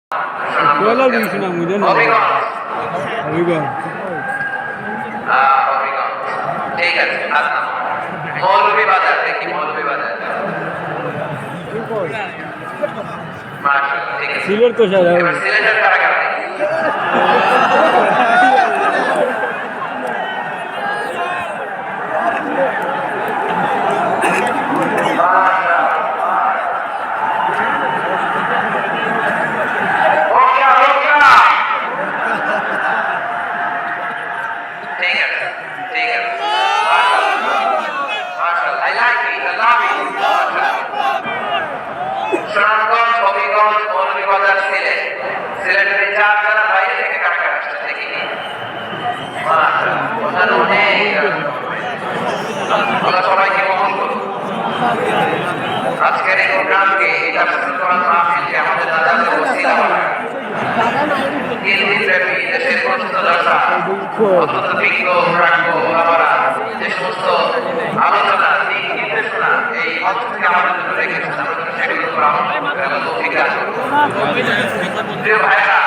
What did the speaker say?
Wala din siya mo dyan. Hবিগঞ্জ। ঠিক আছে। মৌলভীবাজার দেখি মৌলভীবাজার। মাশাআল্লাহ ঠিক আছে। সিলেট তো সারা। এবার সিলেটের কারাগার দেখি। সুনামগঞ্জ, হবিগঞ্জ, মৌলভীবাজার, সিলেট। সিলেটের এই চার জেলা বাইরে থেকে কারাগার আসছে দেখি। ওখানে অনেক আল্লাহ সবাইকে মঙ্গল করুন। আজকের এই প্রোগ্রামকে এটা শুরু করার মাহফিলকে আমাদের দাদাকে ওসিলা বানায়। 3 দিন ব্যাপী দেশের প্রথিত দশা অত্যন্ত বিজ্ঞ প্রাজ্ঞ ওলামারা যে সমস্ত আলোচনা দিক নির্দেশনা এই মঞ্চ থেকে আমাদের জন্য রেখেছেন আমরা সেগুলোর উপর আমল করার তৌফিক দান করুন। প্রিয় ভাইরা